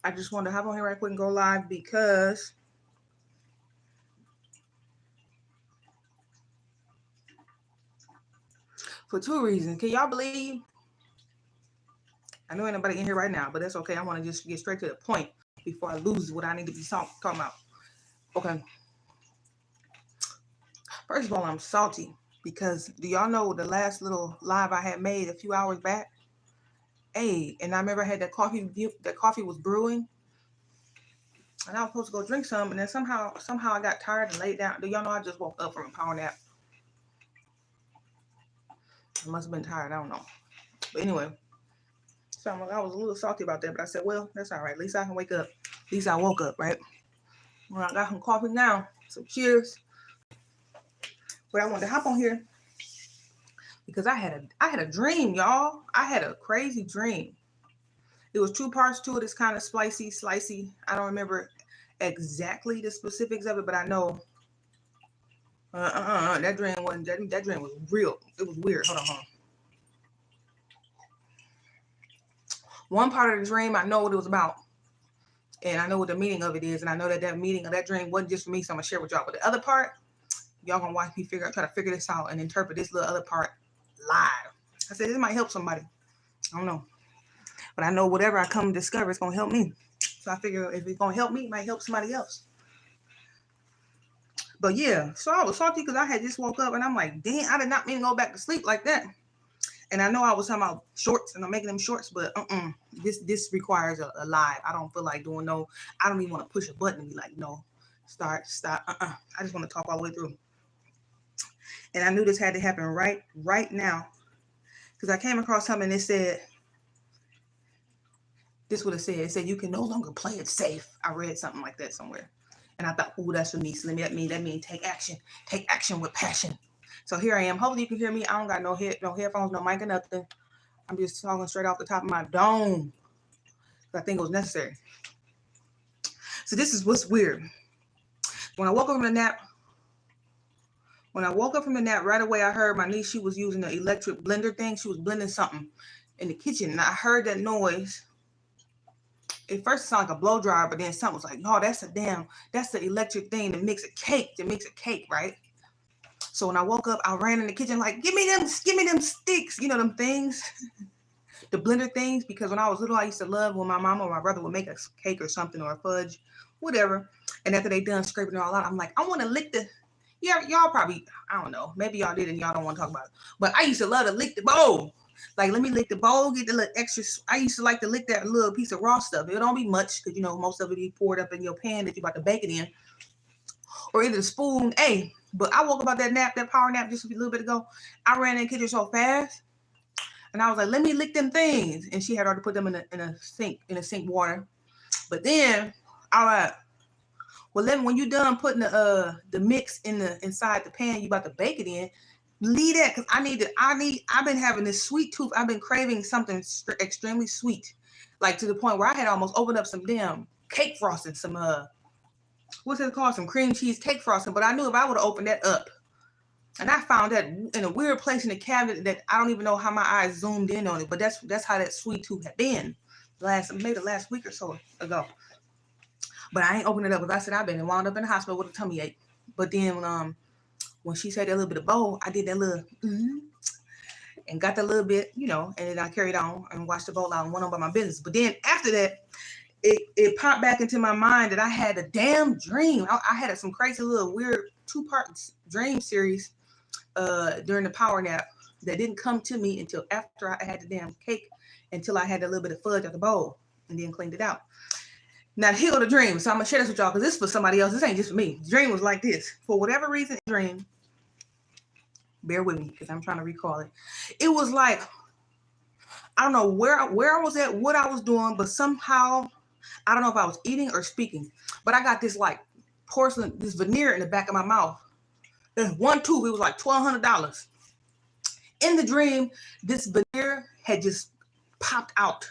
I just wanted to hop on here right quick and go live because for two reasons. Can y'all believe? I know ain't nobody in here right now, but that's okay. I want to just get straight to the point before I lose what I need to be talking about. Okay. First of all, I'm salty because do y'all know the last little live I had made a few hours back? Hey, and I remember I had that coffee. That coffee was brewing, and I was supposed to go drink some, and then somehow I got tired and laid down. Do y'all know I just woke up from a power nap? I must have been tired. I don't know. But anyway, so I was a little salty about that, but I said, well, that's all right. At least I can wake up. At least I woke up, right? Well, I got some coffee now. So cheers. But I wanted to hop on here because I had a dream, y'all. I had a crazy dream. It was two parts to it. It's kind of slicey. I don't remember exactly the specifics of it, but I know that dream wasn't that dream was real. It was weird. Hold on. One part of the dream, I know what it was about, and I know what the meaning of it is, and I know that meaning of that dream wasn't just for me, so I'm gonna share with y'all. But the other part, y'all gonna watch me try to figure this out and interpret this little other part live. I said this might help somebody. I don't know, but I know whatever I come to discover, it's gonna help me. So I figure if it's gonna help me, it might help somebody else. But yeah, so I was salty because I had just woke up and I'm like, damn, I did not mean to go back to sleep like that. And I know I was talking about shorts and I'm making them shorts, but this requires a live. I don't feel like doing no. I don't even want to push a button and be like, no, stop. I just want to talk all the way through. And I knew this had to happen right now because I came across something that said, this would have said, it said you can no longer play it safe. I read something like that somewhere. And I thought, oh, that's for me. So that means take action with passion. So here I am. Hopefully you can hear me. I don't got no headphones, no mic or nothing. I'm just talking straight off the top of my dome. I think it was necessary. So this is what's weird. When I woke up from the nap, right away I heard my niece, she was using the electric blender thing. She was blending something in the kitchen. And I heard that noise. At first it sounded like a blow dryer, but then something was like, no, that's the electric thing that makes a cake, right? So when I woke up, I ran in the kitchen like, give me them sticks, them things, the blender things. Because when I was little, I used to love when my mom or my brother would make a cake or something or a fudge, whatever. And after they done scraping it all out, I'm like, I want to lick the. Yeah, y'all probably, I don't know, maybe y'all did and y'all don't want to talk about it. But I used to love to lick the bowl. Like, let me lick the bowl, get the little extra. I used to like to lick that little piece of raw stuff. It don't be much because, most of it be poured up in your pan that you're about to bake it in. Or either the spoon, hey. But I woke up about that power nap just a little bit ago. I ran in the kitchen so fast. And I was like, let me lick them things. And she had already put them in a sink water. But then, all right. Well, then when you done putting the mix inside the pan you about to bake it in, leave that because I've been having this sweet tooth. I've been craving something extremely sweet, like to the point where I had almost opened up some damn cake frosting, some what's it called, some cream cheese cake frosting. But I knew if I would have opened that up, and I found that in a weird place in the cabinet that I don't even know how my eyes zoomed in on it. But that's how that sweet tooth had been maybe the last week or so ago. But I ain't opened it up because I said I've been wound up in the hospital with a tummy ache. But then when she said that little bit of bowl, I did that little and got that little bit, and then I carried on and watched the bowl out and went on about my business. But then after that, it popped back into my mind that I had a damn dream. I had some crazy little weird 2-part dream series during the power nap that didn't come to me until after I had the damn cake, until I had a little bit of fudge at the bowl and then cleaned it out. Now, here are the dreams. So I'm going to share this with y'all because this is for somebody else. This ain't just for me. The dream was like this. For whatever reason, dream, bear with me because I'm trying to recall it. It was like, I don't know where I was at, what I was doing, but somehow, I don't know if I was eating or speaking, but I got this like porcelain, this veneer in the back of my mouth. There's one tooth, it was like $1,200. In the dream, this veneer had just popped out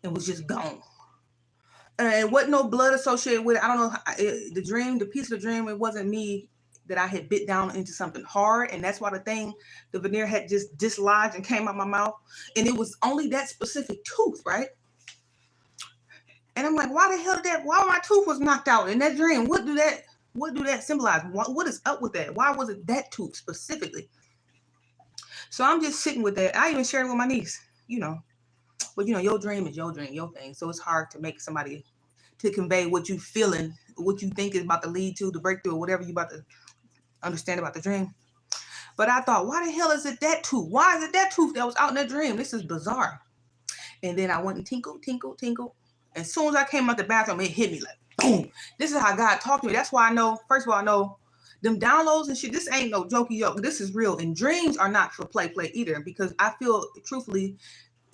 and was just gone. And it wasn't no blood associated with it. I don't know. The piece of the dream, it wasn't me that I had bit down into something hard. And that's why the veneer had just dislodged and came out my mouth. And it was only that specific tooth, right? And And I'm like, why the hell why my tooth was knocked out in that dream? What do that symbolize? What is up with that? Why was it that tooth specifically? So I'm just sitting with that. I even shared it with my niece, but your dream is your dream, your thing. So it's hard to make somebody to convey what you feeling, what you think is about to lead to the breakthrough, or whatever you about to understand about the dream. But I thought, why the hell is it that tooth? Why is it that tooth that was out in that dream? This is bizarre. And then I went and tinkle. As soon as I came out the bathroom, it hit me like, boom. This is how God talked to me. That's why I know, first of all, I know them downloads and shit, this ain't no jokey joke. This is real. And dreams are not for play either, because I feel, truthfully,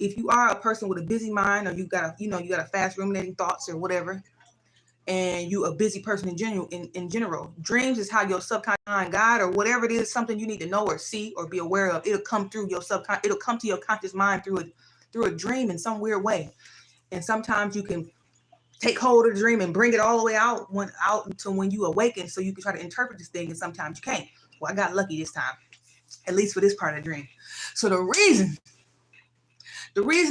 if you are a person with a busy mind, or you got a fast ruminating thoughts or whatever, and you a busy person in general, dreams is how your subconscious mind, God, or whatever it is, something you need to know or see or be aware of, it'll come through your subconscious, it'll come to your conscious mind through a dream in some weird way. And sometimes you can take hold of the dream and bring it all the way out until when you awaken, so you can try to interpret this thing, and sometimes you can't. Well, I got lucky this time, at least for this part of the dream. So the reason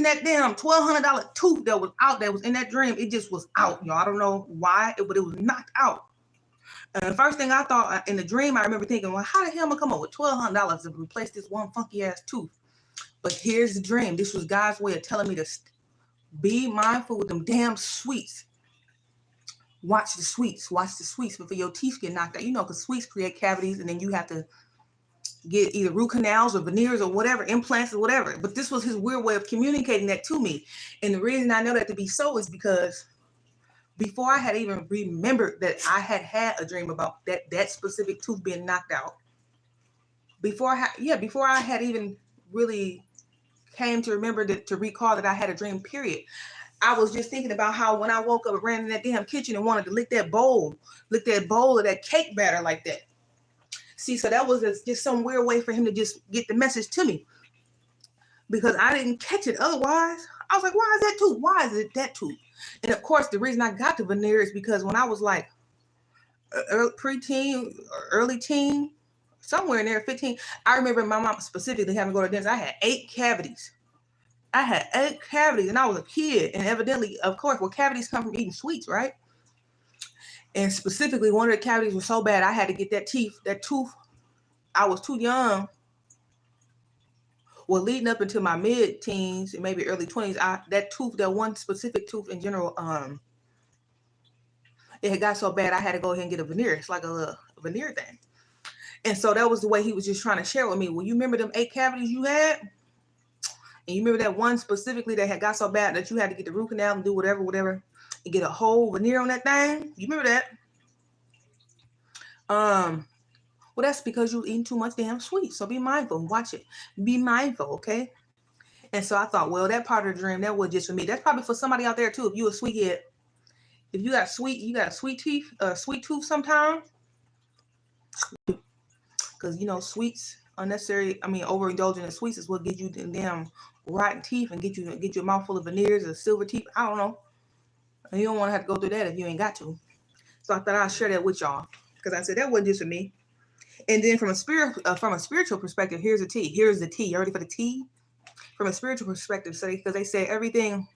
that damn $1,200 tooth that was out, that was in that dream, it just was out, y'all. I don't know why, but it was knocked out. And the first thing I thought in the dream, I remember thinking, well, how the hell am I come up with $1,200 to replace this one funky ass tooth? But here's the dream. This was God's way of telling me to be mindful with them damn sweets. Watch the sweets before your teeth get knocked out. Because sweets create cavities, and then you have to get either root canals or veneers or whatever, implants or whatever. But this was his weird way of communicating that to me. And the reason I know that to be so is because before I had even remembered that I had a dream about that specific tooth being knocked out, before I had even really came to remember to recall that I had a dream, period, I was just thinking about how when I woke up and ran in that damn kitchen and wanted to lick that bowl of that cake batter like that. See, so that was just some weird way for him to just get the message to me, because I didn't catch it otherwise. I was like, why is that tooth? Why is it that tooth? And of course, the reason I got the veneer is because when I was like preteen or early teen, somewhere in there, 15, I remember my mom specifically having to go to the dentist. I had 8 cavities. And I was a kid. And evidently, of course, cavities come from eating sweets, right? And specifically, one of the cavities was so bad, I had to get that tooth. I was too young. Well, leading up into my mid-teens and maybe early 20s, that one specific tooth in general, it had got so bad, I had to go ahead and get a veneer. It's like a veneer thing. And so that was the way he was just trying to share with me. Well, you remember them 8 cavities you had? And you remember that one specifically that had got so bad that you had to get the root canal and do whatever, and get a whole veneer on that thing? You remember that? Well, that's because you're eating too much damn sweet. So be mindful. Watch it. Be mindful, okay? And so I thought, well, that part of the dream, that was just for me. That's probably for somebody out there too. If you a sweet head, if you got a sweet tooth sometimes. Because, sweets, overindulging in sweets is what gives you the damn rotten teeth and get you a mouthful of veneers or silver teeth. I don't know. And you don't want to have to go through that if you ain't got to. So I thought I'd share that with y'all, because I said that wasn't just for me. And then from a spiritual perspective, here's the tea. Here's the tea. You ready for the tea? From a spiritual perspective, because they say everything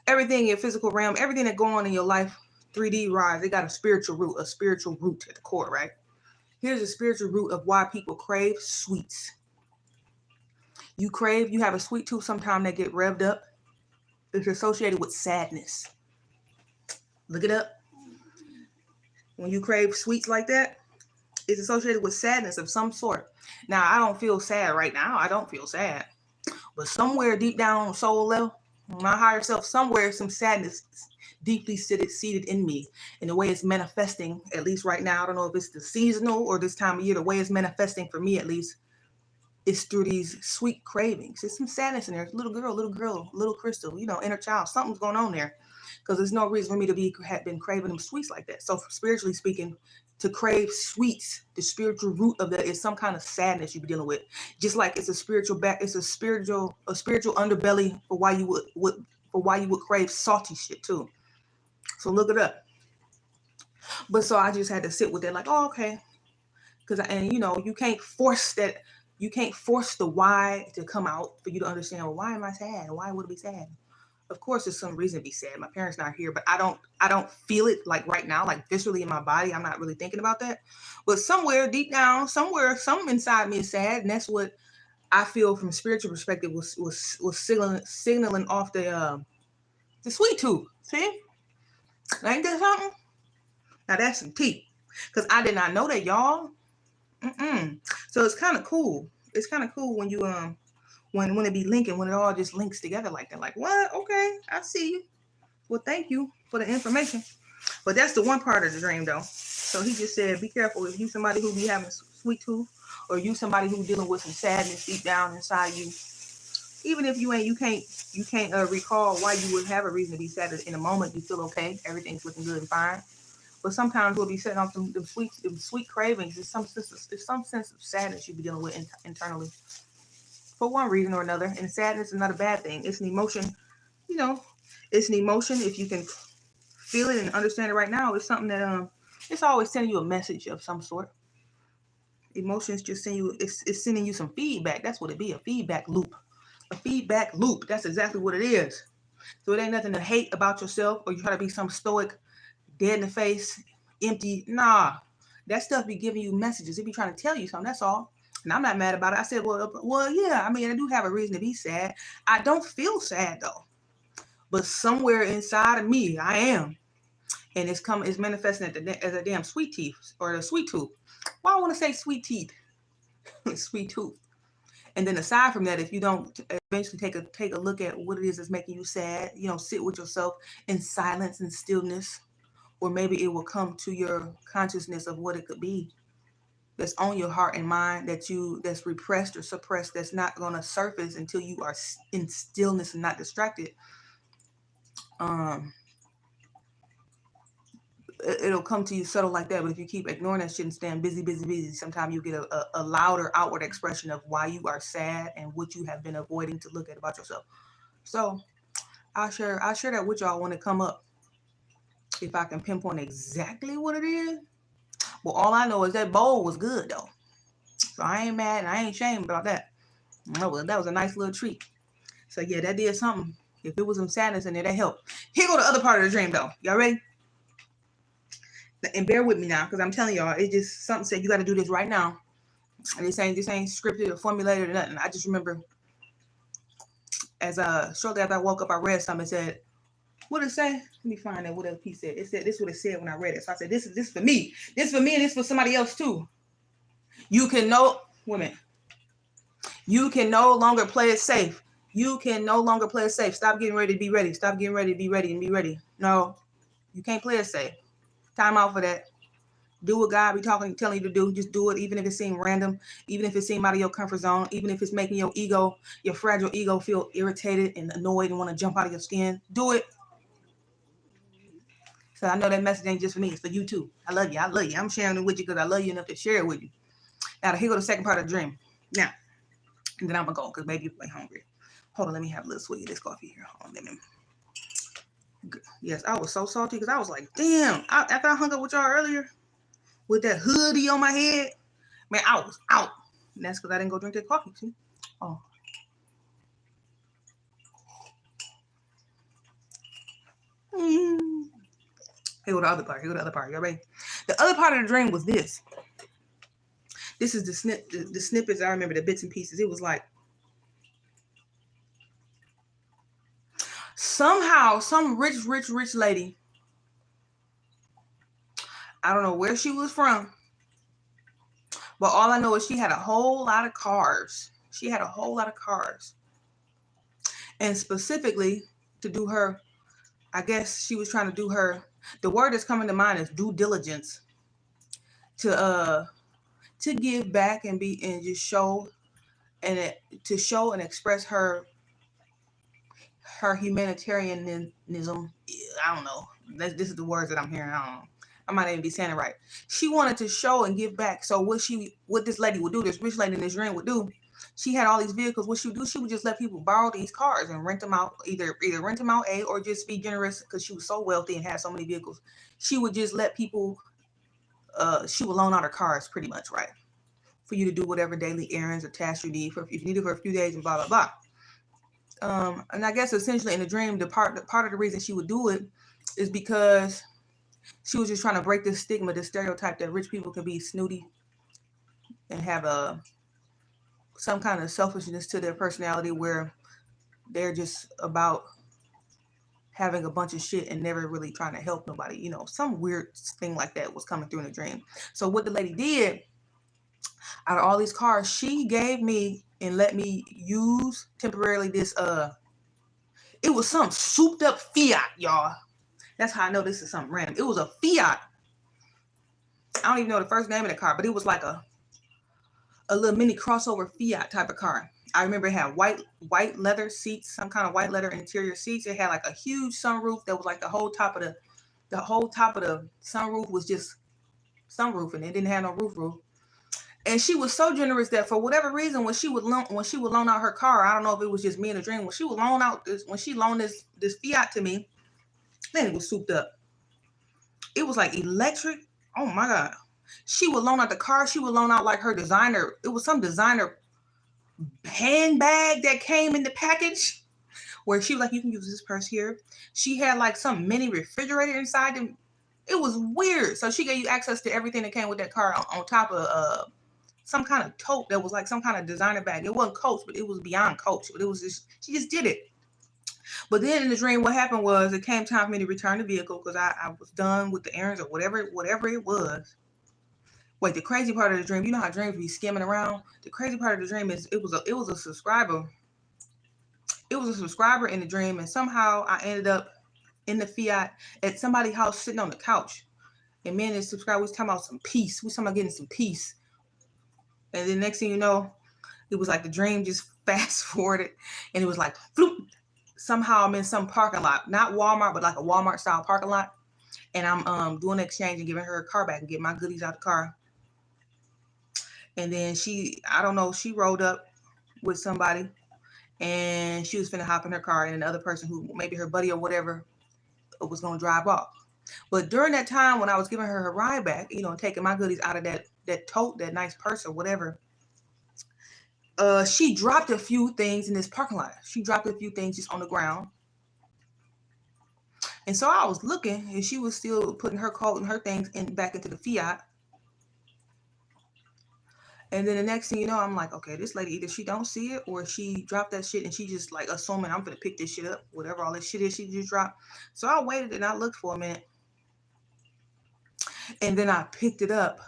in your physical realm, everything that go on in your life, 3D rise, they got a spiritual root at the core, right? Here's the spiritual root of why people crave sweets. You have a sweet tooth sometime that get revved up. It's associated with sadness. Look it up. When you crave sweets like that, it's associated with sadness of some sort. Now, I don't feel sad right now. I don't feel sad. But somewhere deep down on soul level, my higher self, somewhere some sadness deeply seated in me. And the way it's manifesting, at least right now, I don't know if it's the seasonal or this time of year, the way it's manifesting for me at least, is through these sweet cravings. There's some sadness in there. Little girl, little crystal, inner child. Something's going on there. Because there's no reason for me to have been craving them sweets like that. So spiritually speaking, to crave sweets, the spiritual root of that is some kind of sadness you be dealing with. Just like it's a spiritual underbelly for why you would crave salty shit too. So look it up. But so I just had to sit with it like, oh, okay. You can't force that. You can't force the why to come out for you to understand, well, why am I sad? Why would it be sad? Of course, there's some reason to be sad. My parents not here, but I don't feel it like right now, like viscerally in my body. I'm not really thinking about that. But somewhere deep down, something inside me is sad, and that's what I feel from a spiritual perspective was signaling off the sweet tooth. See, ain't that something? Now that's some tea, because I did not know that, y'all. So it's kind of cool. It's kind of cool when you when it be linking, when it all just links together like that. Like, what? Okay, I see you. Well, thank you for the information. But that's the one part of the dream, though. So he just said, be careful if you somebody who be having sweet tooth, or you somebody who dealing with some sadness deep down inside you. Even if you can't recall why you would have a reason to be sad. In a moment, you feel okay, everything's looking good and fine. But sometimes we'll be setting off them sweet cravings. There's some sense of sadness you be dealing with internally, for one reason or another. And sadness is not a bad thing. It's an emotion, it's an emotion. If you can feel it and understand it right now, it's something that it's always sending you a message of some sort. Emotions just send you, it's sending you some feedback. That's what it be, a feedback loop. A feedback loop. That's exactly what it is. So it ain't nothing to hate about yourself, or you try to be some stoic, dead in the face, empty. Nah, that stuff be giving you messages. It be trying to tell you something. That's all. And I'm not mad about it. I said, well, yeah. I mean, I do have a reason to be sad. I don't feel sad though, but somewhere inside of me, I am, and it's manifesting as a damn sweet teeth or a sweet tooth. Why I want to say sweet teeth, sweet tooth. And then aside from that, if you don't eventually take a look at what it is that's making you sad, sit with yourself in silence and stillness, or maybe it will come to your consciousness of what it could be that's on your heart and mind that's repressed or suppressed, that's not going to surface until you are in stillness and not distracted. It'll come to you subtle like that. But if you keep ignoring that shit and staying busy, sometimes you get a louder outward expression of why you are sad and what you have been avoiding to look at about yourself. So I'll share that with y'all when it come up, if I can pinpoint exactly what it is. Well, all I know is that bowl was good though, so I ain't mad and I ain't ashamed about that. That was a nice little treat. So yeah, that did something. If it was some sadness in there, that helped. Here go the other part of the dream though. Y'all ready? And bear with me now, because I'm telling y'all, it just something said you got to do this right now. And this ain't scripted or formulated or nothing. I just remember as shortly after I woke up, I read something and said, what did it say? Let me find out what other piece said. It said, this is what it said when I read it. So I said, this is for me. This is for me and this is for somebody else too. You can no longer play it safe. You can no longer play it safe. Stop getting ready to be ready. Stop getting ready to be ready and be ready. No, you can't play it safe. Time out for that. Do what God be telling you to do. Just do it, even if it seems random, even if it seems out of your comfort zone, even if it's making your fragile ego feel irritated and annoyed and want to jump out of your skin. Do it. So I know that message ain't just for me. It's for you too. I love you. I'm sharing it with you because I love you enough to share it with you. Now, here go the second part of the dream. Now, and then I'm going to go because maybe you're hungry. Hold on. Let me have a little swig of this coffee here. Hold on. Yes, I was so salty because I was like, damn. After I hung up with y'all earlier, with that hoodie on my head, man, I was out. And that's because I didn't go drink that coffee, too. Oh. Here go the other part. Y'all ready? The other part of the dream was this. This is the snippets. I remember the bits and pieces. It was like, somehow, some rich lady, I don't know where she was from, but all I know is she had a whole lot of cars. And specifically to do her, I guess she was trying to do her, the word that's coming to mind is due diligence, to give back and just show and express her humanitarianism. I don't know. This is the words that I'm hearing. I don't know. I might even be saying it right. She wanted to show and give back. So what this lady would do, this rich lady in this dream would do, she had all these vehicles. What she would do, she would just let people borrow these cars and rent them out, either rent them out, or just be generous because she was so wealthy and had so many vehicles. She would just let people, she would loan out her cars pretty much, right? For you to do whatever daily errands or tasks you need, if you need it for a few days and blah, blah, blah. And I guess essentially in the dream, part of the reason she would do it is because she was just trying to break this stigma, this stereotype that rich people can be snooty and have some kind of selfishness to their personality where they're just about having a bunch of shit and never really trying to help nobody. You know, some weird thing like that was coming through in the dream. So what the lady did, out of all these cars, she gave me and let me use temporarily this, it was some souped up Fiat, y'all. That's how I know this is something random. It was a Fiat. I don't even know the first name of the car, but it was like a little mini crossover Fiat type of car. I remember it had white leather seats, some kind of white leather interior seats. It had like a huge sunroof that was like the whole top of the sunroof was just sunroof, and it didn't have no roof. And she was so generous that for whatever reason, when she would loan out her car, I don't know if it was just me in a dream. When she loaned this Fiat to me, then it was souped up. It was like electric. Oh my God. She would loan out the car. She would loan out like her designer. It was some designer handbag that came in the package where she was like, you can use this purse here. She had like some mini refrigerator inside them. It was weird. So she gave you access to everything that came with that car on top of some kind of tote that was like some kind of designer bag. It wasn't Coach, but it was beyond Coach. But it was just, she just did it. But then in the dream, what happened was it came time for me to return the vehicle because I was done with the errands or whatever it was. Wait, the crazy part of the dream, you know how dreams be skimming around? The crazy part of the dream is it was a subscriber. It was a subscriber in the dream, and somehow I ended up in the Fiat at somebody's house sitting on the couch. And me and this subscriber was talking about some peace. We was talking about getting some peace. And then next thing you know, it was like the dream just fast forwarded, and it was like, floop. Somehow I'm in some parking lot, not Walmart, but like a Walmart style parking lot. And I'm doing an exchange and giving her a car back and getting my goodies out of the car. And then she rolled up with somebody, and she was finna hop in her car, and another person who maybe her buddy or whatever was gonna drive off. But during that time when I was giving her her ride back, you know, taking my goodies out of that tote, that nice purse or whatever, she dropped a few things in this parking lot. She dropped a few things just on the ground. And so I was looking, and she was still putting her coat and her things back into the Fiat. And then the next thing you know, I'm like, okay, this lady, either she don't see it or she dropped that shit and she just like assuming I'm gonna pick this shit up, whatever all this shit is she just dropped. So I waited and I looked for a minute. And then I picked it up,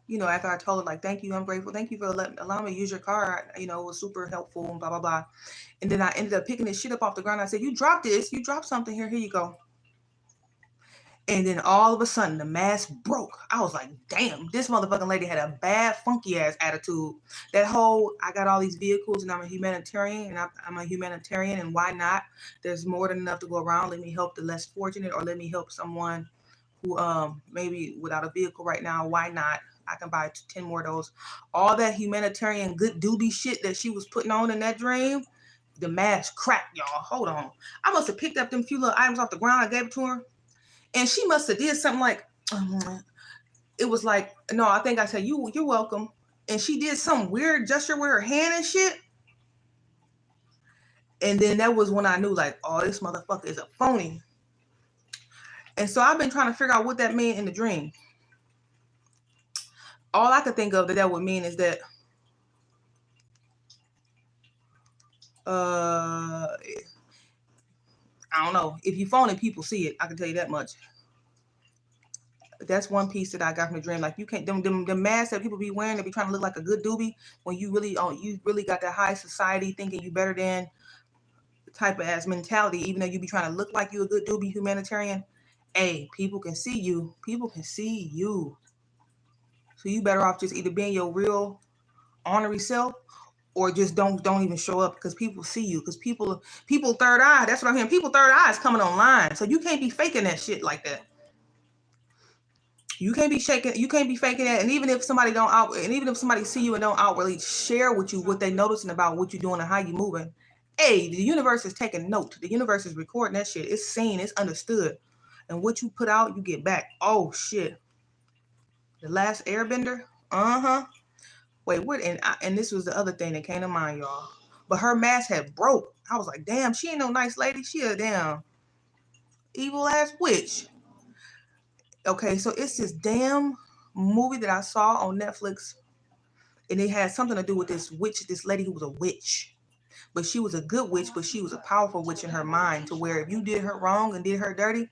you know, after I told her, like, thank you, I'm grateful. Thank you for allowing me to use your car. You know, it was super helpful and blah, blah, blah. And then I ended up picking this shit up off the ground. I said, you dropped this. You dropped something here. Here you go. And then all of a sudden, the mask broke. I was like, damn, this motherfucking lady had a bad, funky ass attitude. That whole, I got all these vehicles and I'm a humanitarian and why not? There's more than enough to go around. Let me help the less fortunate, or let me help someone who maybe without a vehicle right now. Why not? I can buy 10 more of those. All that humanitarian good doobie shit that she was putting on in that dream, the mask cracked, y'all. Hold on. I must have picked up them few little items off the ground. I gave it to her. And she must have did something like, it was like, no, I think I said, you're welcome. And she did some weird gesture with her hand and shit. And then that was when I knew, like, oh, this motherfucker is a phony. And so I've been trying to figure out what that meant in the dream. All I could think of that would mean is that I don't know. If you phone it, people see it. I can tell you that much. That's one piece that I got from the dream. Like, you can't the masks that people be wearing, they be trying to look like a good doobie when you really got that high society thinking you better than type of ass mentality, even though you be trying to look like you a good doobie humanitarian. Hey, people can see you. People can see you. So you better off just either being your real ornery self, or just don't even show up, because people see you. Because people third eye. That's what I'm hearing. People third eye is coming online. So you can't be faking that shit like that. You can't be faking that. And even if somebody see you and don't outwardly share with you what they noticing about what you're doing and how you moving, hey, the universe is taking note. The universe is recording that shit. It's seen. It's understood. And what you put out, you get back. Oh shit. The Last Airbender. Wait, what? And this was the other thing that came to mind, y'all. But her mask had broke. I was like, damn, she ain't no nice lady. She a damn evil ass witch. Okay, so it's this damn movie that I saw on Netflix, and it had something to do with this witch, this lady who was a witch. But she was a good witch, but she was a powerful witch in her mind, to where if you did her wrong and did her dirty,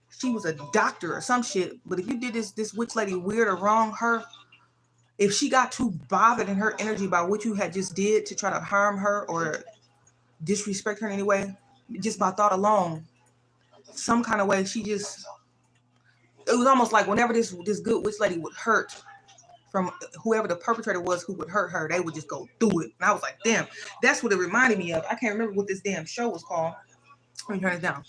she was a doctor or some shit. But if you did this witch lady weird or wrong, if she got too bothered in her energy by what you had just did to try to harm her or disrespect her in any way, just by thought alone, some kind of way, it was almost like whenever this good witch lady would hurt from whoever the perpetrator was who would hurt her, they would just go through it. And I was like, damn, that's what it reminded me of. I can't remember what this damn show was called. Let me turn it down.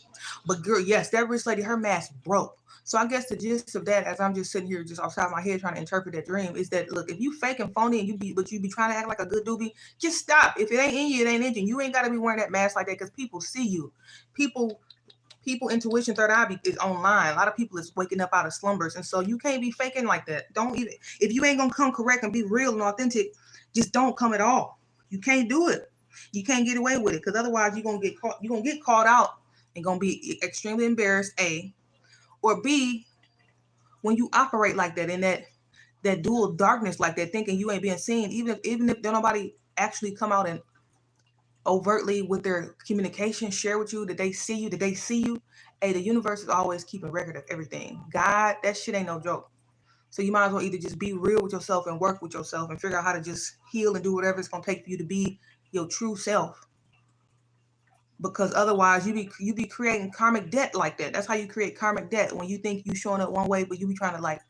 But girl, yes, that rich lady, her mask broke. So I guess the gist of that, as I'm just sitting here just outside my head trying to interpret that dream, is that, look, if you fake and phony and you be trying to act like a good doobie, just stop. If it ain't in you, it ain't in you. You ain't got to be wearing that mask like that, because people see you. People intuition, third eye is online. A lot of people is waking up out of slumbers, and so you can't be faking like that. Don't even, if you ain't gonna come correct and be real and authentic, just don't come at all. You can't do it. You can't get away with it, because otherwise you're gonna get caught. You're gonna get caught out and gonna be extremely embarrassed. A, or B, when you operate like that in that dual darkness like that, thinking you ain't being seen, even if don't nobody actually come out and overtly with their communication share with you that they see you, hey, the universe is always keeping record of everything. God, that shit ain't no joke. So you might as well either just be real with yourself and work with yourself and figure out how to just heal and do whatever it's gonna take for you to be your true self. Because otherwise you be creating karmic debt like that. That's how you create karmic debt, when you think you showing up one way, but you be trying to like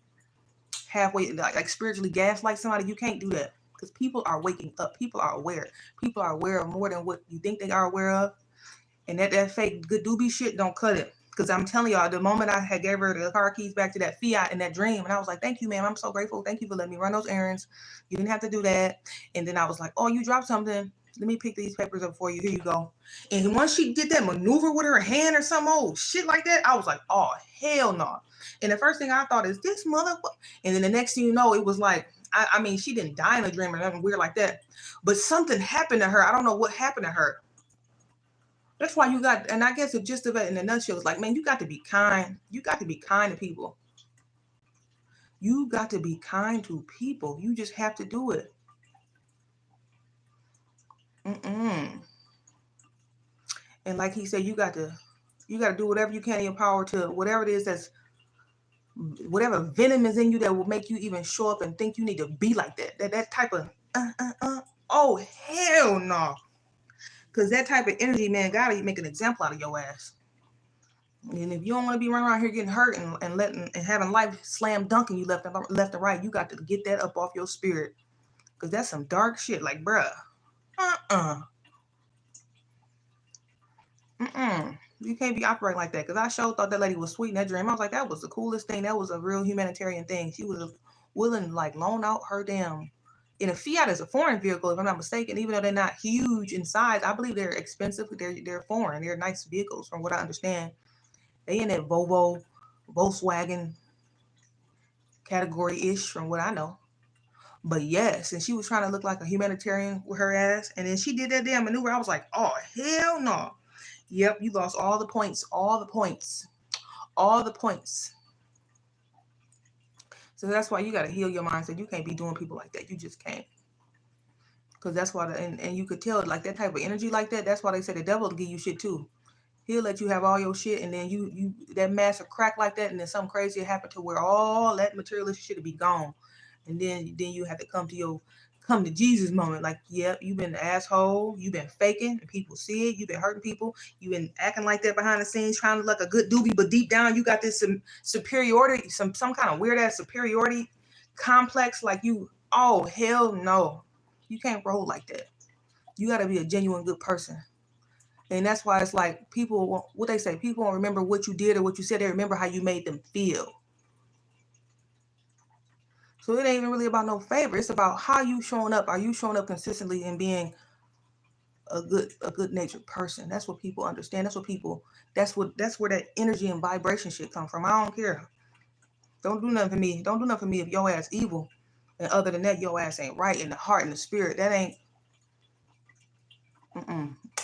halfway like spiritually gaslight somebody. You can't do that. Because people are waking up. People are aware. People are aware of more than what you think they are aware of. And that fake good doobie shit don't cut it. Because I'm telling y'all, the moment I had gave her the car keys back to that Fiat in that dream, and I was like, thank you, ma'am. I'm so grateful. Thank you for letting me run those errands. You didn't have to do that. And then I was like, oh, you dropped something. Let me pick these papers up for you. Here you go. And once she did that maneuver with her hand or some old shit like that, I was like, oh, hell no. And the first thing I thought is, this motherfucker. And then the next thing you know, it was like, I mean, she didn't die in a dream or nothing weird like that. But something happened to her. I don't know what happened to her. That's why you got, and I guess the gist of it in a nutshell is like, man, you got to be kind. You got to be kind to people. You got to be kind to people. You just have to do it. And like he said, you got to do whatever you can in your power to whatever it is whatever venom is in you that will make you even show up and think you need to be like that. That type of oh hell no. Because that type of energy, man, gotta make an example out of your ass. And if you don't want to be running around here getting hurt and having life slam dunking you left and right, you got to get that up off your spirit. Because that's some dark shit. Like, bruh. You can't be operating like that. Because I sure thought that lady was sweet in that dream. I was like, that was the coolest thing. That was a real humanitarian thing. She was willing to like loan out her damn. And a Fiat is a foreign vehicle, if I'm not mistaken. Even though they're not huge in size, I believe they're expensive. They're foreign. They're nice vehicles, from what I understand. They in that Volkswagen category-ish, from what I know. But yes, and she was trying to look like a humanitarian with her ass. And then she did that damn maneuver. I was like, oh, hell no. Yep, you lost all the points. So that's why you got to heal your mindset. You can't be doing people like that. You just can't. Because that's why, and you could tell, like that type of energy like that, that's why they say the devil will give you shit too. He'll let you have all your shit, and then you that massive crack like that, and then something crazy happen to where all that materialistic shit will be gone. And then you have to come to Jesus moment. Like, yep, you've been an asshole. You've been faking, and people see it. You've been hurting people. You've been acting like that behind the scenes, trying to look like a good doobie, but deep down you got this superiority, some kind of weird ass superiority complex. Like you, oh hell no, you can't roll like that. You got to be a genuine good person. And that's why it's like people, what they say, people don't remember what you did or what you said. They remember how you made them feel. So it ain't even really about no favor. It's about how you showing up. Are you showing up consistently and being a good natured person? That's what people understand. That's where that energy and vibration shit come from. I don't care. Don't do nothing for me. Don't do nothing for me if your ass evil. And other than that, your ass ain't right in the heart and the spirit. That ain't.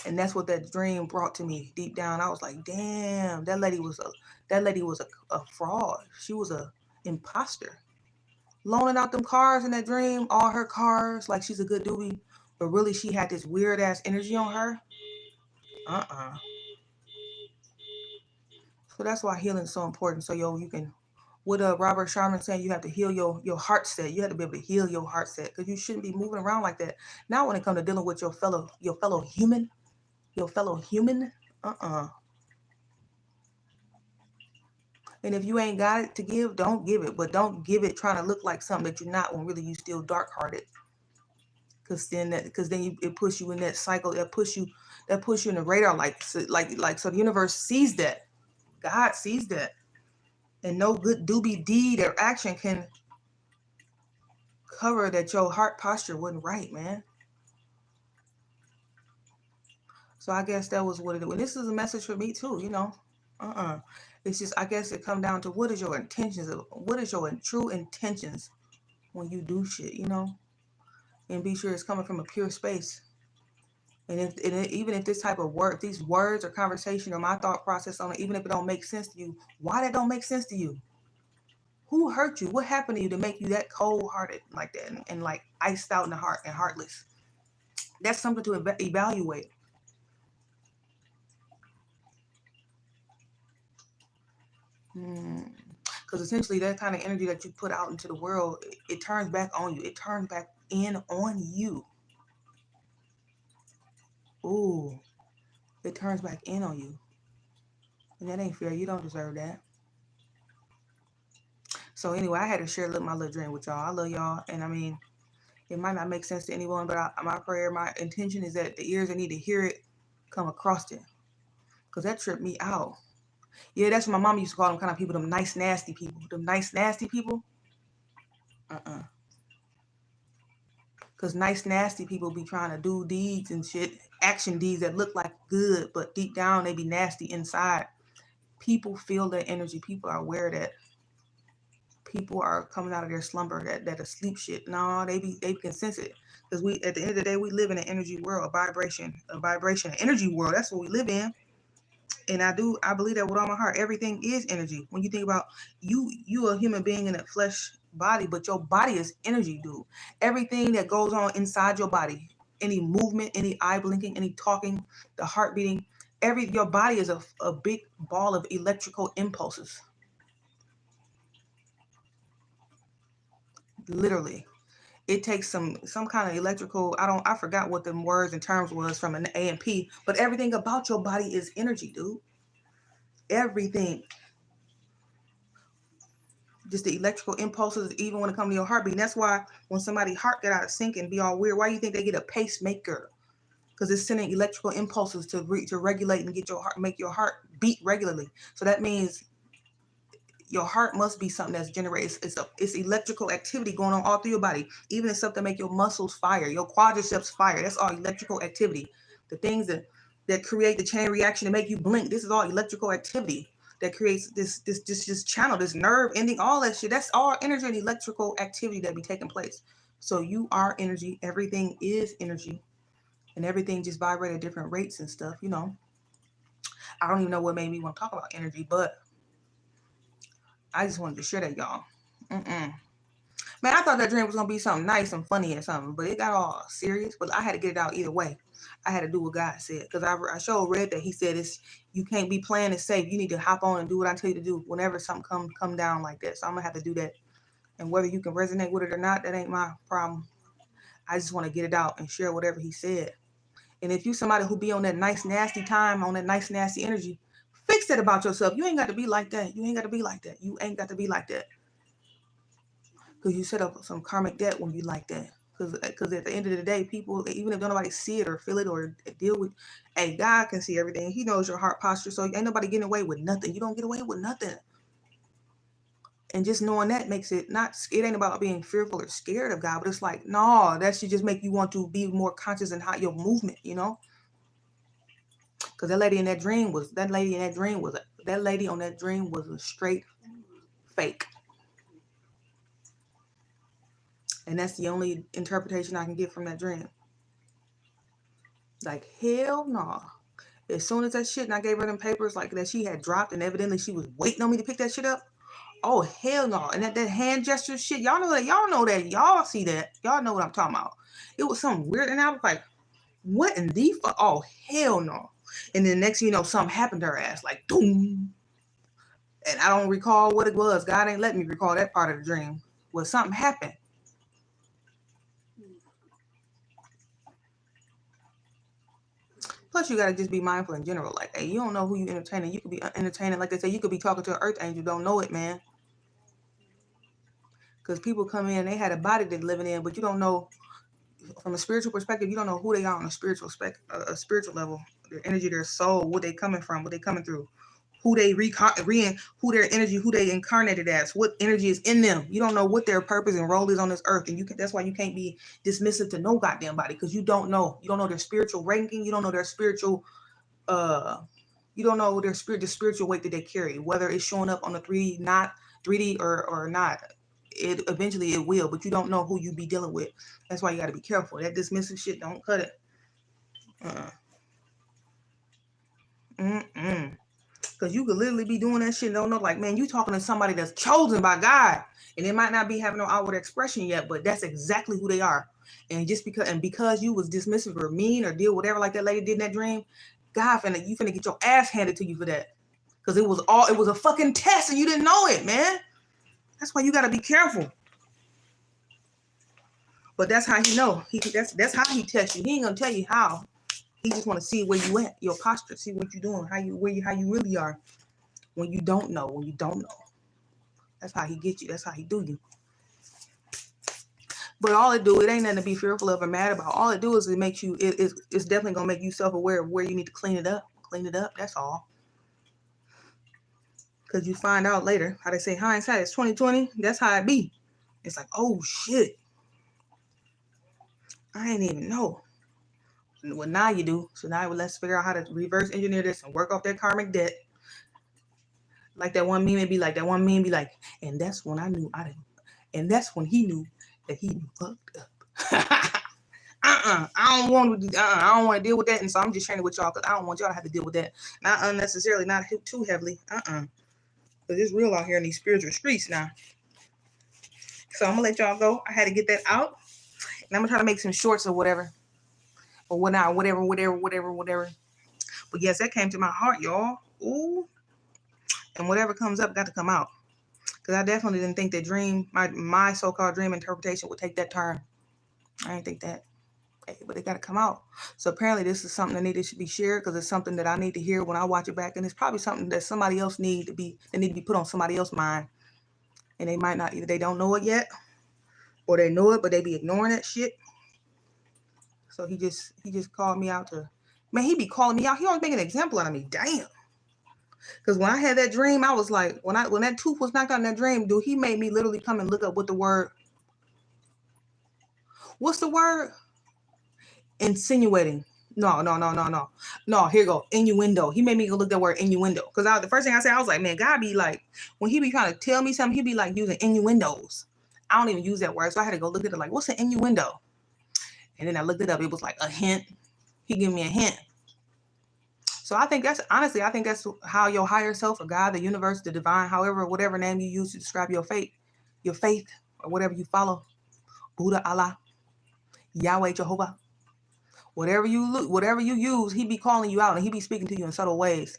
And that's what that dream brought to me deep down. I was like, damn, that lady was a fraud. She was a imposter. Loaning out them cars in that dream, all her cars, like she's a good doobie. But really she had this weird ass energy on her. So that's why healing is so important. So you can, what Robert Sharman saying, you have to heal your heart set. You have to be able to heal your heart set, because you shouldn't be moving around like that. Now when it comes to dealing with your fellow human, and if you ain't got it to give, don't give it. But don't give it trying to look like something that you're not, when really you still dark hearted. Because then it puts you in that cycle that puts you in the radar, so the universe sees that, God sees that, and no good doobie deed or action can cover that your heart posture wasn't right, man. So I guess that was what it is. And this is a message for me too, It's just, I guess it come down to, what is your intentions? What is your true intentions when you do shit, And be sure it's coming from a pure space. And even if this type of these words or conversation or my thought process on it, even if it don't make sense to you, why that don't make sense to you? Who hurt you? What happened to you to make you that cold-hearted like that, and like iced out in the heart and heartless? That's something to evaluate. Because essentially that kind of energy that you put out into the world, it turns back on you. It turns back in on you. Ooh, it turns back in on you. And that ain't fair. You don't deserve that. So anyway, I had to share my little dream with y'all. I love y'all. And I mean, it might not make sense to anyone, but my prayer, my intention is that the ears that need to hear it come across it. Because that tripped me out. Yeah, that's what my mom used to call them kind of people, them nice, nasty people. Them nice, nasty people. Because nice, nasty people be trying to do deeds and shit, action deeds that look like good, but deep down they be nasty inside. People feel that energy. People are aware that people are coming out of their slumber, that asleep shit. No, they can sense it. Because at the end of the day, we live in an energy world, a vibration, an energy world. That's what we live in. And I believe that with all my heart. Everything is energy. When you think about you a human being in a flesh body, but your body is energy, dude. Everything that goes on inside your body, any movement, any eye blinking, any talking, the heart beating, your body is a big ball of electrical impulses. Literally. It takes some kind of electrical, I forgot what the words and terms was from an AMP, but everything about your body is energy, dude. Everything. Just the electrical impulses, even when it comes to your heartbeat. And that's why when somebody's heart get out of sync and be all weird, why do you think they get a pacemaker? Because it's sending electrical impulses to regulate and make your heart beat regularly. So that means your heart must be something that's generated. It's electrical activity going on all through your body. Even the stuff that make your muscles fire, your quadriceps fire. That's all electrical activity. The things that create the chain reaction to make you blink. This is all electrical activity that creates this channel, this nerve ending, all that shit. That's all energy and electrical activity that be taking place. So you are energy. Everything is energy, and everything just vibrates at different rates and stuff. I don't even know what made me want to talk about energy, but I just wanted to share that, y'all. Man, I thought that dream was going to be something nice and funny or something, but it got all serious. But I had to get it out either way. I had to do what God said, because I sure read that He said you can't be playing it safe. You need to hop on and do what I tell you to do whenever something come down like that. So I'm going to have to do that. And whether you can resonate with it or not, that ain't my problem. I just want to get it out and share whatever He said. And if you somebody who be on that nice, nasty time, on that nice, nasty energy, fix it about yourself. You ain't got to be like that. You ain't got to be like that. You ain't got to be like that. Because you set up some karmic debt when you like that. Because at the end of the day, people, even if nobody see it or feel it or deal with, hey, God can see everything. He knows your heart posture. So ain't nobody getting away with nothing. You don't get away with nothing. And just knowing that makes it it ain't about being fearful or scared of God, but it's like, no, that should just make you want to be more conscious in how your movement, Because that lady on that dream was a straight fake. And that's the only interpretation I can get from that dream. Like, hell no. As soon as that shit, and I gave her them papers like that she had dropped, and evidently she was waiting on me to pick that shit up. Oh, hell no. And that hand gesture shit, y'all know that. Y'all know that. Y'all see that. Y'all know what I'm talking about. It was something weird, and I was like, what in the fuck? Oh, hell no. And then next thing you know, something happened to her ass. Like, boom. And I don't recall what it was. God ain't let me recall that part of the dream. Well, something happened. Plus, you got to just be mindful in general. Like, hey, you don't know who you entertaining. You could be entertaining. Like they say, you could be talking to an earth angel. Don't know it, man. Because people come in, they had a body they're living in, but you don't know, from a spiritual perspective, you don't know who they are on a spiritual level. Their energy, their soul, what they coming from, what they coming through, who they who their energy, who they incarnated as, what energy is in them. You don't know what their purpose and role is on this earth, and that's why you can't be dismissive to no goddamn body, because you don't know. You don't know their spiritual ranking. You don't know their spiritual. You don't know the spiritual weight that they carry, whether it's showing up on the 3D or not. It eventually it will, but you don't know who you be dealing with. That's why you got to be careful. That dismissive shit, don't cut it. Because you could literally be doing that shit and don't know, like, man, you talking to somebody that's chosen by God, and they might not be having no outward expression yet, but that's exactly who they are. And just because you was dismissive or mean or did whatever like that lady did in that dream, God you finna get your ass handed to you for that. Because it was a fucking test and you didn't know it, man. That's why you gotta be careful. But that's how he know. That's how he tests you. He ain't gonna tell you how. He just want to see where you at, your posture, see what you're doing, how you really are when you don't know. That's how he get you. That's how he do you. But all it ain't nothing to be fearful of or mad about. All it do is it makes you. It's definitely gonna make you self-aware of where you need to clean it up. That's all. Because you find out later, how they say hindsight is 20/20. That's how it be. It's like, oh shit, I ain't even know. Well, now you do. So now let's figure out how to reverse engineer this and work off that karmic debt. Like that one meme be like, and that's when I knew and that's when he knew that he fucked up. I don't want to deal with that, and so I'm just sharing it with y'all because I don't want y'all to have to deal with that. Not unnecessarily, not too heavily. Because it's real out here in these spiritual streets now. So I'm gonna let y'all go. I had to get that out, and I'm gonna try to make some shorts or whatever, or whatever. But yes, that came to my heart, y'all. Ooh, and whatever comes up got to come out. Because I definitely didn't think that my so-called dream interpretation would take that turn. I didn't think that. Hey, but it got to come out. So apparently this is something that needed to be shared because it's something that I need to hear when I watch it back. And it's probably something that somebody else need to be put on somebody else's mind. And they might not, either they don't know it yet or they know it, but they be ignoring that shit. So he just called me out to, man, he be calling me out. He always make an example out of me. Damn. Because when I had that dream, I was like, when that tooth was knocked out in that dream, dude, he made me literally come and look up what the word. What's the word? Insinuating. No. Here you go. Innuendo. He made me go look that word innuendo. Because the first thing I said, I was like, man, God be like, when he be trying to tell me something, he be like using innuendos. I don't even use that word. So I had to go look at it like, what's an innuendo? And then I looked it up. It was like a hint. He gave me a hint. So I think that's how your higher self or God, the universe, the divine, whatever name you use to describe your faith, or whatever you follow, Buddha, Allah, Yahweh, Jehovah, whatever you use, he be calling you out and he be speaking to you in subtle ways.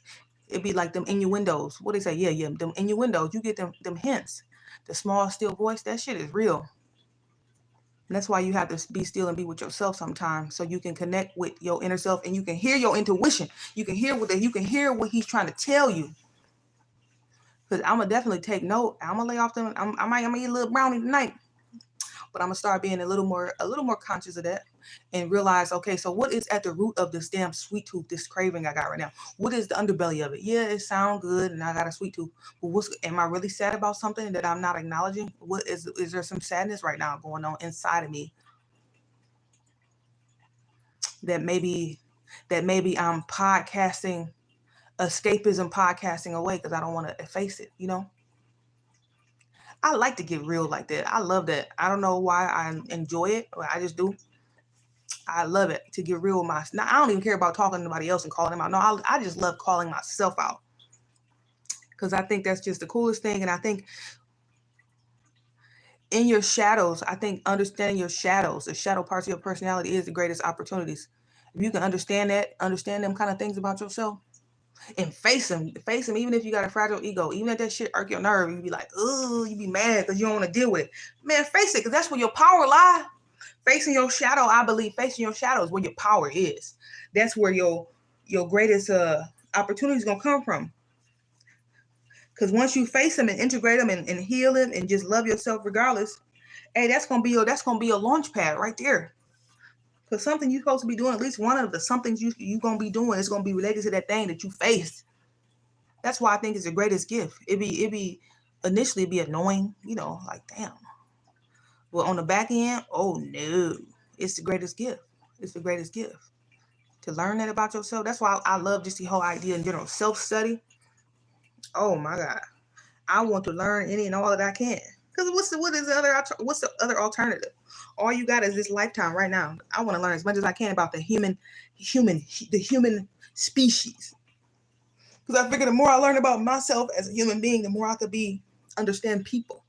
It'd be like them innuendos. What they say? Yeah, them innuendos. You get them hints. The small, still voice, that shit is real. And that's why you have to be still and be with yourself sometimes, so you can connect with your inner self and you can hear your intuition. You can hear what he's trying to tell you. Because I'm gonna definitely take note. I'm gonna lay off them. I might eat a little brownie tonight, but I'm gonna start being a little more conscious of that and realize, okay, so what is at the root of this damn sweet tooth, this craving I got right now? What is the underbelly of it? Yeah, it sounds good and I got a sweet tooth, but am I really sad about something that I'm not acknowledging? What is there some sadness right now going on inside of me that maybe I'm podcasting away because I don't want to face it, I like to get real like that. I love that. I don't know why I enjoy it, but I just do. I love it to get real with myself. Now, I don't even care about talking to anybody else and calling them out. No, I just love calling myself out because I think that's just the coolest thing. And I think in your shadows, I think understanding your shadows, the shadow parts of your personality is the greatest opportunities. If you can understand that, understand them kind of things about yourself and face them, even if you got a fragile ego, even if that shit irk your nerve, you be like, oh, you be mad because you don't want to deal with it. Man, face it, because that's where your power lies. Facing your shadow, I believe facing your shadow is where your power is. That's where your greatest opportunity is going to come from. Because once you face them and integrate them and heal them and just love yourself regardless, hey, that's gonna be your launch pad right there. Because something you're supposed to be doing, at least one of the somethings you gonna be doing is gonna be related to that thing that you faced. That's why I think it's the greatest gift. It be initially be annoying, like damn. But on the back end, oh no, it's the greatest gift. It's the greatest gift to learn that about yourself. That's why I love just the whole idea in general, self-study. Oh my God. I want to learn any and all that I can. Because what's the other alternative? All you got is this lifetime right now. I want to learn as much as I can about the human species. Because I figure the more I learn about myself as a human being, the more I could understand people.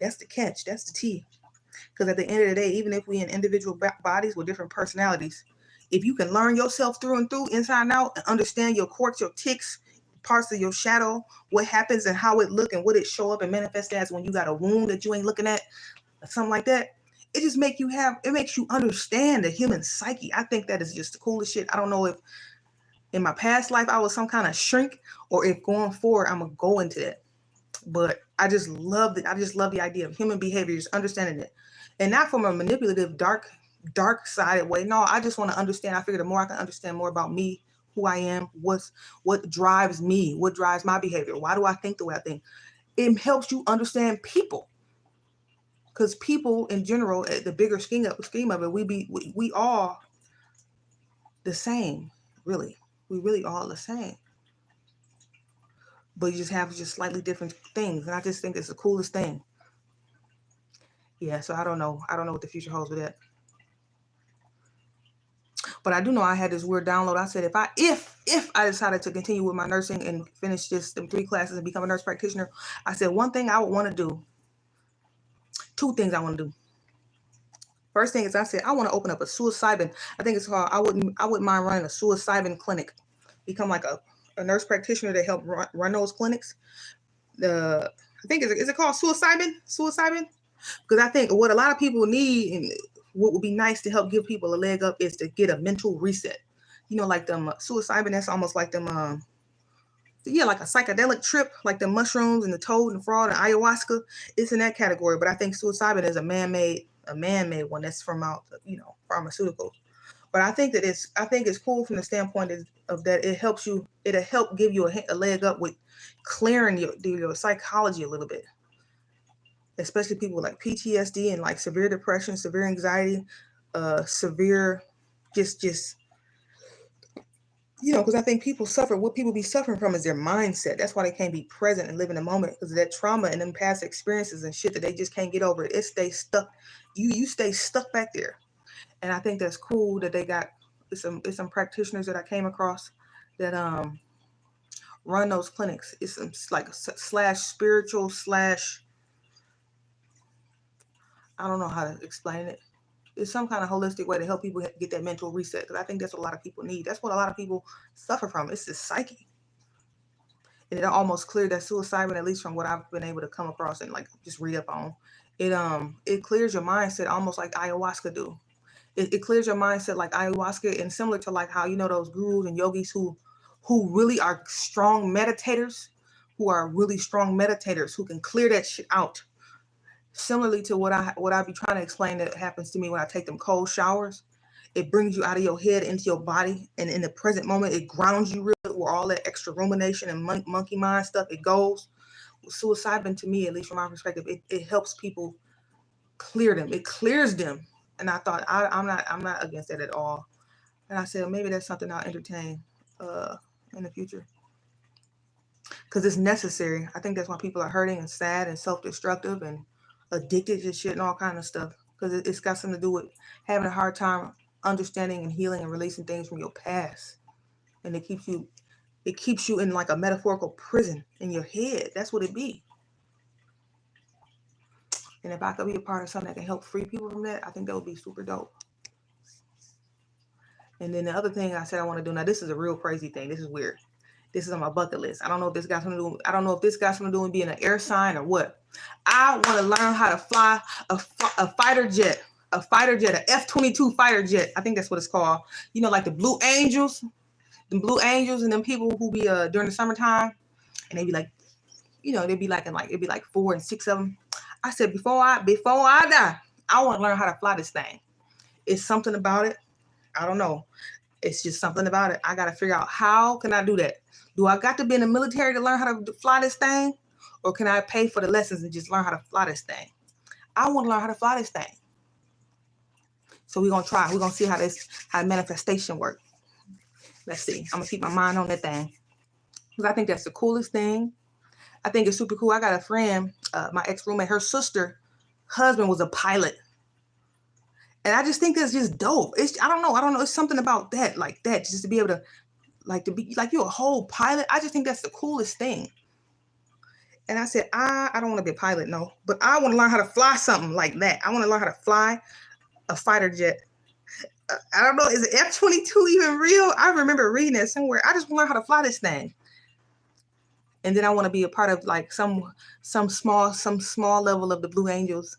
That's the catch. That's the tea. Because at the end of the day, even if we in individual bodies with different personalities, if you can learn yourself through and through, inside and out, and understand your quirks, your tics, parts of your shadow, what happens and how it look and what it show up and manifest as when you got a wound that you ain't looking at, or something like that, it just makes you understand the human psyche. I think that is just the coolest shit. I don't know if in my past life I was some kind of shrink or if going forward I'm gonna go into that. But I just love the idea of human behavior, just understanding it. And not from a manipulative, dark sided way. No, I just want to understand. I figure the more I can understand more about me, who I am, what drives me, what drives my behavior. Why do I think the way I think? It helps you understand people. Because people in general, at the bigger scheme of it, we all the same, really. We really all the same. But you just have slightly different things. And I just think it's the coolest thing. Yeah, so I don't know. I don't know what the future holds with that. But I do know I had this weird download. I said if I decided to continue with my nursing and finish them 3 classes and become a nurse practitioner, I said one thing I would want to do. 2 things I want to do. First thing is I said I want to open up a psilocybin. I think it's called. I wouldn't mind running a psilocybin clinic. Become like a nurse practitioner to help run those clinics. I think is it called psilocybin? Psilocybin? Because I think what a lot of people need and what would be nice to help give people a leg up is to get a mental reset. Like them psilocybin, that's almost like them, like a psychedelic trip, like the mushrooms and the toad and frog and ayahuasca. It's in that category. But I think psilocybin is a man-made one that's from out, pharmaceuticals. But I think it's cool from the standpoint of that it'll help give you a leg up with clearing your psychology a little bit. Especially people with like PTSD and like severe depression, severe anxiety, severe just because I think what people be suffering from is their mindset. That's why they can't be present and live in the moment, because of that trauma and them past experiences and shit that they just can't get over. It stays stuck. You stay stuck back there. And I think that's cool that they got some practitioners that I came across that run those clinics. It's like / spiritual / I don't know how to explain it. It's some kind of holistic way to help people get that mental reset. Because I think that's what a lot of people need. That's what a lot of people suffer from. It's the psyche. And it almost cleared that psilocybin, at least from what I've been able to come across and like just read up on. It clears your mindset almost like ayahuasca do. It clears your mindset like ayahuasca, and similar to like how those gurus and yogis who really are strong meditators, who can clear that shit out. Similarly to what I be trying to explain that happens to me when I take them cold showers. It brings you out of your head into your body, and in the present moment, it grounds you real where all that extra rumination and monkey mind stuff, it goes. Psilocybin, to me, at least from my perspective, it helps people clear them. It clears them. And I thought I'm not against that at all. And I said maybe that's something I'll entertain in the future. Because it's necessary. I think that's why people are hurting and sad and self-destructive and addicted to shit and all kind of stuff. Because it's got something to do with having a hard time understanding and healing and releasing things from your past. And it keeps you in like a metaphorical prison in your head. That's what it be. And if I could be a part of something that can help free people from that, I think that would be super dope. And then the other thing I said I want to do, now this is a real crazy thing. This is weird. This is on my bucket list. I don't know if this got something to do. I don't know if this got something to do with being an air sign or what. I want to learn how to fly a fighter jet, an F-22 fighter jet. I think that's what it's called. You know, like the Blue Angels, and them people who be during the summertime, and they be like, you know, they be like it'd be like 4 and 6 of them. I said before I die, I want to learn how to fly this thing. It's something about it. I don't know. It's just something about it. I got to figure out how can I do that. Do I got to be in the military to learn how to fly this thing? Or can I pay for the lessons and just learn how to fly this thing? I want to learn how to fly this thing. So we're going to try. We're going to see how manifestation works. Let's see. I'm going to keep my mind on that thing. Because I think that's the coolest thing. I think it's super cool. I got a friend, my ex-roommate, her sister, husband was a pilot. And I just think that's just dope. I don't know. It's something about that, like that, just to be able to be like you're a whole pilot. I just think that's the coolest thing. And I said, I don't want to be a pilot, no, but I want to learn how to fly something like that. I want to learn how to fly a fighter jet. I don't know. Is it F-22 even real? I remember reading it somewhere. I just want to learn how to fly this thing. And then I want to be a part of like some small level of the Blue Angels.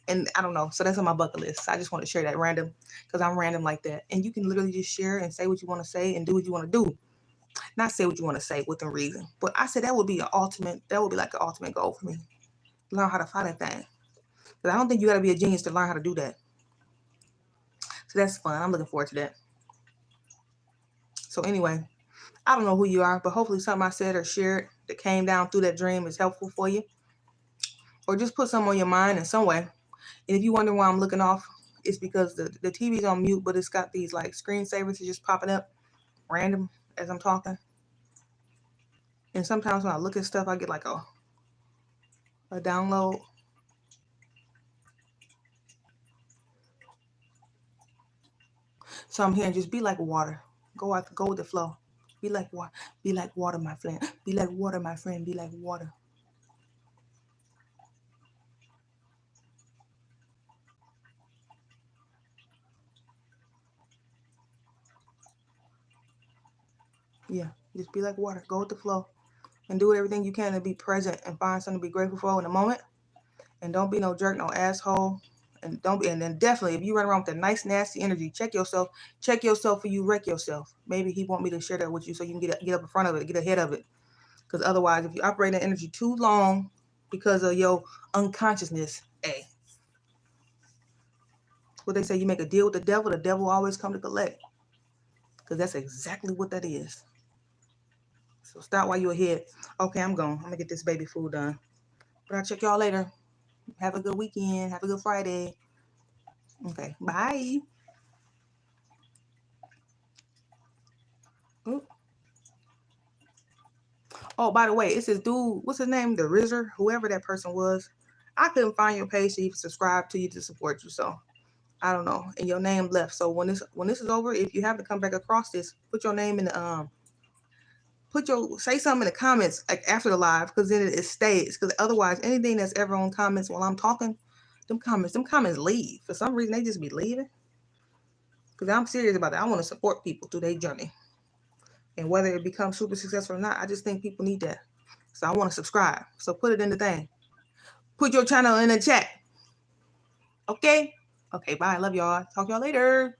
And I don't know. So that's on my bucket list. I just want to share that random because I'm random like that. And you can literally just share and say what you want to say and do what you want to do. Not say what you want to say within reason. But I said that would be like an ultimate goal for me. Learn how to fly that thing. But I don't think you got to be a genius to learn how to do that. So that's fun. I'm looking forward to that. So anyway, I don't know who you are, but hopefully something I said or shared that came down through that dream is helpful for you. Or just put something on your mind in some way. And if you wonder why I'm looking off, it's because the TV's on mute, but it's got these like screensavers just popping up random as I'm talking. And sometimes when I look at stuff, I get like a download. So I'm hearing just be like water. Go with the flow. Be like water. Be like water, my friend. Be like water, my friend. Be like water. Yeah, just be like water. Go with the flow. And do everything you can to be present and find something to be grateful for in the moment. And don't be no jerk, no asshole. And then definitely, if you run around with that nice, nasty energy, check yourself. Check yourself or you wreck yourself. Maybe he want me to share that with you so you can get up in front of it, get ahead of it. Because otherwise, if you operate that energy too long because of your unconsciousness, what they say, you make a deal with the devil always come to collect. Because that's exactly what that is. So stop while you're ahead. Okay, I'm gone. I'm going to get this baby food done. But I'll check y'all later. Have a good weekend. Have a good Friday. Okay, bye. Ooh. Oh, by the way, it's this dude. What's his name? The Rizzer, whoever that person was. I couldn't find your page to even subscribe to you to support you. So I don't know. And your name left. So when this is over, if you have to come back across this, put your name in the say something in the comments like after the live, because then it stays. Because otherwise, anything that's ever on comments while I'm talking, them comments leave. For some reason, they just be leaving. Because I'm serious about that. I want to support people through their journey. And whether it becomes super successful or not, I just think people need that. So I want to subscribe. So put it in the thing. Put your channel in the chat. Okay? Okay, bye. Love y'all. Talk to y'all later.